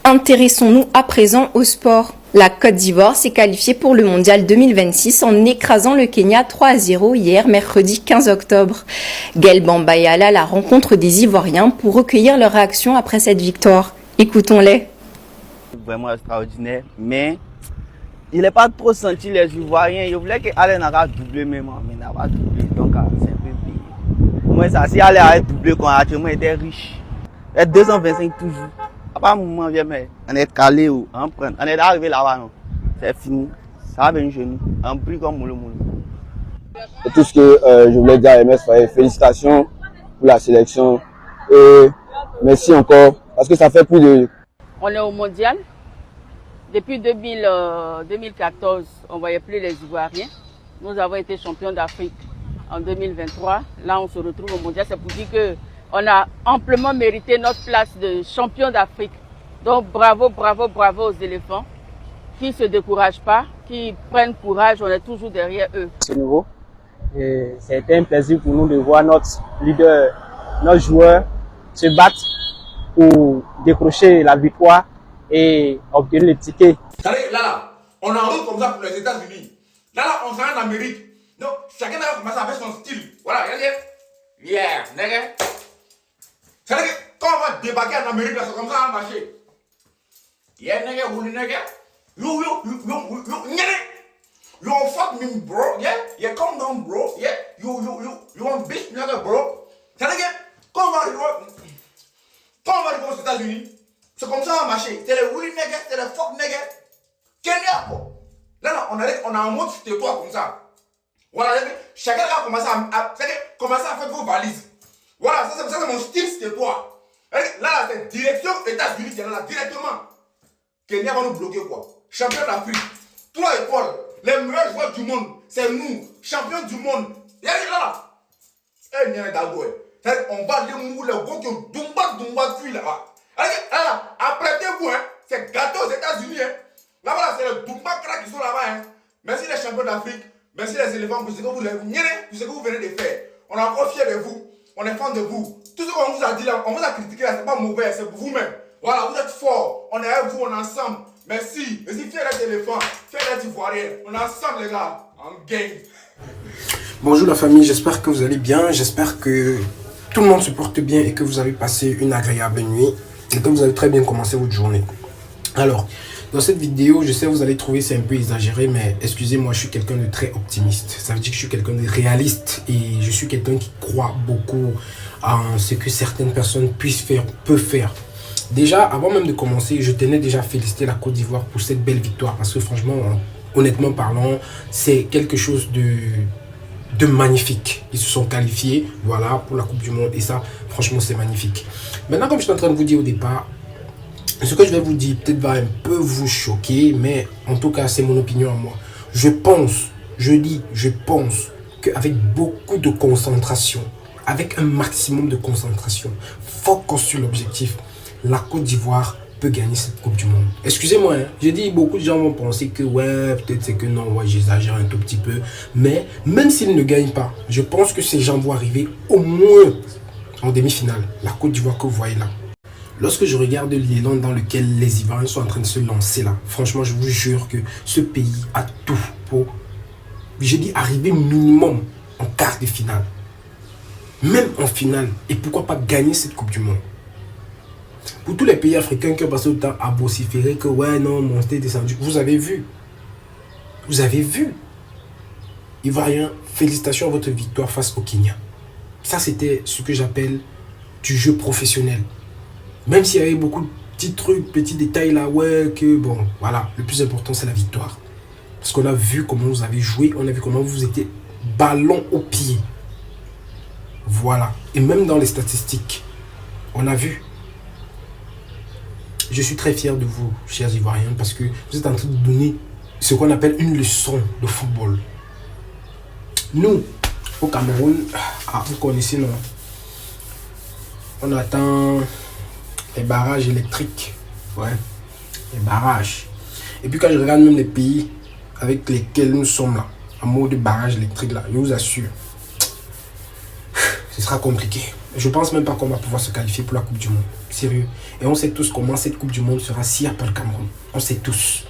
Intéressons-nous à présent au sport. La Côte d'Ivoire s'est qualifiée pour le Mondial 2026 en écrasant le Kenya 3-0 hier, mercredi 15 octobre. Gaël Bamba est allé à la rencontre des Ivoiriens pour recueillir leurs réactions après cette victoire. Écoutons-les. Vraiment extraordinaire, mais il n'est pas trop senti les Ivoiriens. Je voulais qu'Alain n'a doublé même, mais n'a pas doublé, donc c'est un peu pire. Moi, ça, si Alain avait doublé, quand actuellement il était riche. Il est 225 toujours. À pas un moment, mais on est calé ou on prend. On est arrivé là-bas, non. C'est fini. Ça va venir chez nous. On prie comme moulou moulou. C'est tout ce que je voulais dire à MS Faye. Félicitations pour la sélection. Et merci encore. Parce que ça fait plus de... On est au mondial. Depuis 2014, on ne voyait plus les Ivoiriens. Nous avons été champions d'Afrique en 2023. Là, on se retrouve au mondial. C'est pour dire qu'on a amplement mérité notre place de champion d'Afrique. Donc bravo, bravo, bravo aux éléphants qui ne se découragent pas, qui prennent courage. On est toujours derrière eux. C'est nouveau. C'était un plaisir pour nous de voir notre leader, nos joueurs se battre pour décrocher la victoire et obtenir le ticket. Là, on est en route comme ça pour les États-Unis. Là, on s'en en Amérique. Donc, chacun a commencé à faire son style. Voilà, regardez. Yeah, nègre. C'est-à-dire que quand on va débarquer en Amérique, là, c'est comme ça, on va marcher. Yeah, nègre, vous, nègre. You, fuck me, bro. Yeah, calm down, bro. Yeah, you want bitch, nègre, bro. C'est-à-dire que quand on va arriver aux États-Unis, c'est comme ça on va marcher. C'est les Willy nègres, c'est les fuck nègres. Kenya, quoi. Là, on a un mode sur toi comme ça. Voilà, chacun a commencé à faire vos valises. Voilà, ça c'est mon style, c'était toi. Là, c'est direction États-Unis, c'est là, directement. Kenya va nous bloquer, quoi. Champion d'Afrique. 3 étoiles. Les meilleurs joueurs du monde, c'est nous. Champion du monde. Là. Eh, bien, d'accord. On va les mouler, les gros qui Dumba cuit là-bas. Là, apprêtez-vous, hein. C'est gâteau aux États-Unis, hein. Là-bas, c'est les Dumba crack qui sont là-bas, hein. Merci les champions d'Afrique. Merci les éléphants pour ce que vous venez de faire. On est encore fiers de vous. On est fans de vous. Tout ce qu'on vous a dit là, on vous a critiqué là, c'est pas mauvais, c'est pour vous-même. Voilà, vous êtes forts. On est avec vous, on est ensemble. Merci. Merci, fiers d'être éléphants, fiers d'être ivoiriens. On est ensemble, les gars. En gang. Bonjour la famille, j'espère que vous allez bien. J'espère que tout le monde se porte bien et que vous avez passé une agréable nuit et que vous avez très bien commencé votre journée. Alors, dans cette vidéo, je sais que vous allez trouver c'est un peu exagéré, mais excusez-moi, je suis quelqu'un de très optimiste. Ça veut dire que je suis quelqu'un de réaliste et je suis quelqu'un qui croit beaucoup en ce que certaines personnes peuvent faire. Déjà, avant même de commencer, je tenais déjà à féliciter la Côte d'Ivoire pour cette belle victoire parce que franchement, honnêtement parlant, c'est quelque chose de magnifique. Ils se sont qualifiés, voilà, pour la Coupe du Monde et ça, franchement, c'est magnifique. Maintenant, comme je suis en train de vous dire au départ, ce que je vais vous dire peut-être va un peu vous choquer, mais en tout cas, c'est mon opinion à moi. Je pense qu'avec beaucoup de concentration, avec un maximum de concentration, focus sur l'objectif, la Côte d'Ivoire peut gagner cette Coupe du Monde. Excusez-moi, hein, j'ai dit beaucoup de gens vont penser que ouais, peut-être c'est que non, ouais, j'exagère un tout petit peu. Mais même s'ils ne gagnent pas, je pense que ces gens vont arriver au moins en demi-finale. La Côte d'Ivoire que vous voyez là. Lorsque je regarde l'élan dans lequel les Ivoiriens sont en train de se lancer là, franchement, je vous jure que ce pays a tout pour, je dis, arriver minimum en quart de finale. Même en finale. Et pourquoi pas gagner cette Coupe du Monde. Pour tous les pays africains qui ont passé autant à vociférer que ouais, non, mon stade est descendu. Vous avez vu. Vous avez vu. Ivoiriens, félicitations à votre victoire face au Kenya. Ça, c'était ce que j'appelle du jeu professionnel. Même s'il y avait beaucoup de petits trucs, petits détails là, ouais, que bon, voilà. Le plus important, c'est la victoire. Parce qu'on a vu comment vous avez joué, on a vu comment vous étiez ballon au pied. Voilà. Et même dans les statistiques, on a vu. Je suis très fier de vous, chers Ivoiriens, parce que vous êtes en train de donner ce qu'on appelle une leçon de football. Nous, au Cameroun, vous connaissez, non? On attend les barrages électriques. Ouais, les barrages. Et puis quand je regarde même les pays avec lesquels nous sommes là, en mode barrage électrique là, je vous assure, ce sera compliqué. Je pense même pas qu'on va pouvoir se qualifier pour la Coupe du Monde. Sérieux. Et on sait tous comment cette Coupe du Monde sera si après le Cameroun. On sait tous.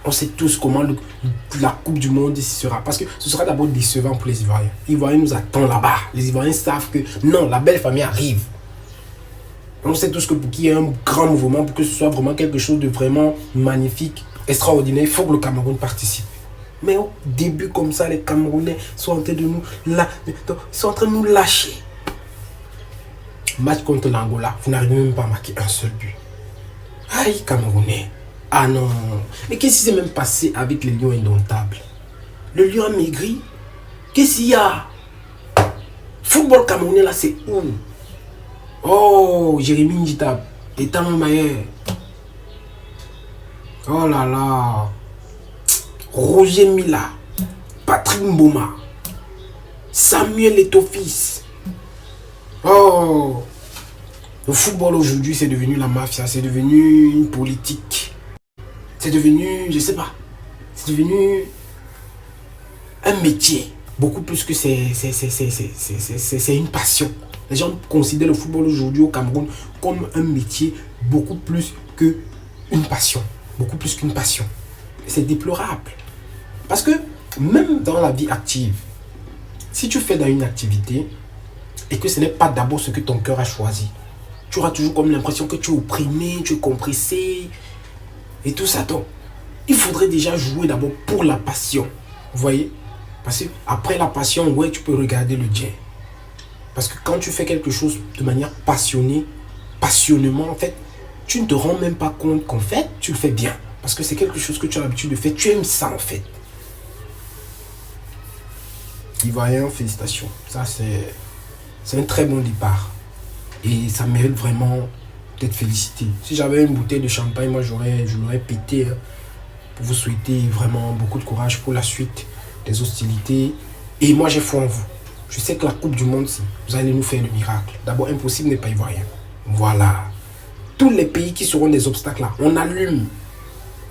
On sait tous comment la Coupe du Monde sera. Parce que ce sera d'abord décevant pour les Ivoiriens. Les Ivoiriens nous attendent là-bas. Les Ivoiriens savent que non, la belle famille arrive. On sait tous que pour qu'il y ait un grand mouvement, pour que ce soit vraiment quelque chose de vraiment magnifique, extraordinaire, il faut que le Cameroun participe. Mais au début, comme ça, les Camerounais sont en train de nous lâcher. Match contre l'Angola, vous n'arrivez même pas à marquer un seul but. Aïe, Camerounais. Ah non. Mais qu'est-ce qui s'est même passé avec les lions indomptables? Le lion a maigri. Qu'est-ce qu'il y a? Football camerounais là, c'est où? Oh, Jérémy Njita, Etan Mayer. Oh là là. Roger Mila, Patrick Mboma, Samuel Eto'o-Fils. Oh, le football aujourd'hui, c'est devenu la mafia, c'est devenu une politique. C'est devenu, je sais pas, c'est devenu un métier. Beaucoup plus que c'est une passion. Les gens considèrent le football aujourd'hui au Cameroun comme un métier beaucoup plus qu'une passion. Beaucoup plus qu'une passion. C'est déplorable. Parce que même dans la vie active, si tu fais dans une activité et que ce n'est pas d'abord ce que ton cœur a choisi, tu auras toujours comme l'impression que tu es opprimé, tu es compressé et tout ça. Donc, il faudrait déjà jouer d'abord pour la passion. Vous voyez? Parce que après la passion, ouais, tu peux regarder le Dieu. Parce que quand tu fais quelque chose de manière passionnée, passionnément, en fait, tu ne te rends même pas compte qu'en fait, tu le fais bien. Parce que c'est quelque chose que tu as l'habitude de faire. Tu aimes ça, en fait. Ivoirien, félicitations. Ça, c'est un très bon départ. Et ça mérite vraiment d'être félicité. Si j'avais une bouteille de champagne, moi, je l'aurais pété hein, pour vous souhaiter vraiment beaucoup de courage pour la suite des hostilités. Et moi, j'ai foi en vous. Je sais que la Coupe du Monde, vous allez nous faire le miracle. D'abord, impossible n'est pas ivoirien. Voilà. Tous les pays qui seront des obstacles là, on allume.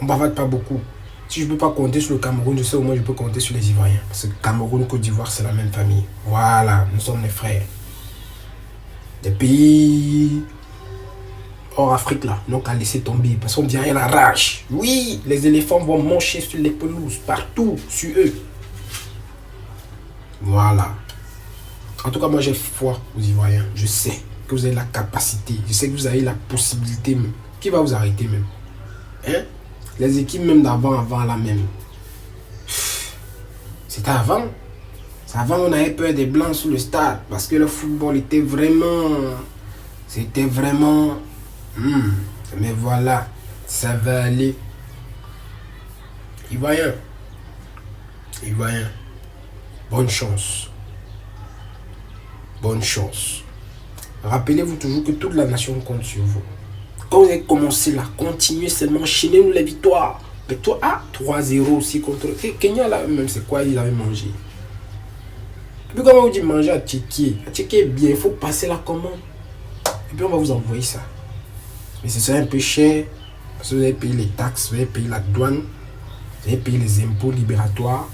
On ne bavarde pas beaucoup. Si je ne peux pas compter sur le Cameroun, je sais au moins je peux compter sur les Ivoiriens. Parce que Cameroun et Côte d'Ivoire, c'est la même famille. Voilà, nous sommes les frères. Des pays hors Afrique là, n'ont qu'à laisser tomber. Parce qu'on dirait la rage. Oui, les éléphants vont manger sur les pelouses, partout, sur eux. Voilà. En tout cas, moi j'ai foi aux Ivoiriens. Je sais que vous avez la capacité. Je sais que vous avez la possibilité même. Qui va vous arrêter même? Hein? Les équipes même avant la même. C'était avant. Avant, on avait peur des blancs sous le stade. Parce que le football était vraiment... C'était vraiment... mais voilà, ça va aller. Ivoiriens. Ivoiriens. Bonne chance. Bonne chance. Rappelez-vous toujours que toute la nation compte sur vous. Quand vous avez commencé là, continuez seulement, enchaînez-nous les victoires. Mais toi, 3-0 aussi contre... Kenya là, même c'est quoi ils avaient mangé. Et puis comment vous dites manger à Tchéquie? À Tchéquie est bien, il faut passer la commande. Et puis on va vous envoyer ça. Mais ce serait un peu cher. Parce que vous allez payer les taxes, vous allez payer la douane, vous allez payer les impôts libératoires.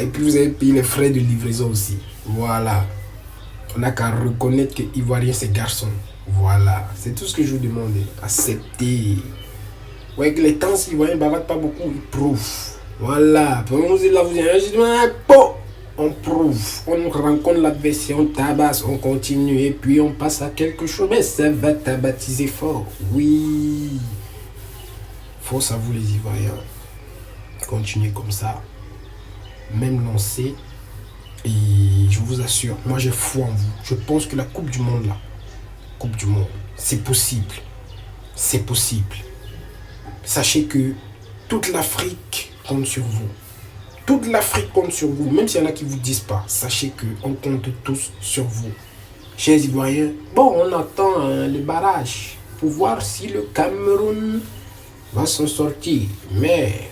Et puis vous avez payé les frais de livraison aussi. Voilà. On n'a qu'à reconnaître que Ivoirien c'est garçon. Voilà. C'est tout ce que je vous demande. Acceptez. Ouais, que les temps Ivoiriens ne bavardent pas beaucoup, ils prouvent. Voilà. On prouve. On rencontre l'adversaire, on tabasse, on continue. Et puis on passe à quelque chose. Mais ça va tabatiser fort. Oui. Force à vous les Ivoiriens. Continuez comme ça. Même lancé. Et je vous assure, moi j'ai foi en vous. Je pense que la Coupe du Monde là, Coupe du Monde, c'est possible. C'est possible. Sachez que toute l'Afrique compte sur vous. Toute l'Afrique compte sur vous. Même s'il y en a qui ne vous disent pas, sachez qu'on compte tous sur vous. Chers Ivoiriens, bon, on attend le barrage pour voir si le Cameroun va s'en sortir. Mais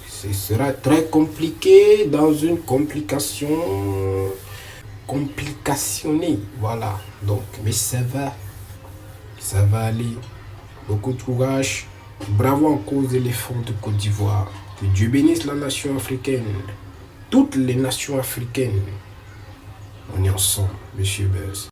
ce sera très compliqué dans une complication complicationnée. Voilà. Donc, mais ça va aller. Beaucoup de courage. Bravo encore aux éléphants de Côte d'Ivoire. Que Dieu bénisse la nation africaine. Toutes les nations africaines. On est ensemble, monsieur Buzz.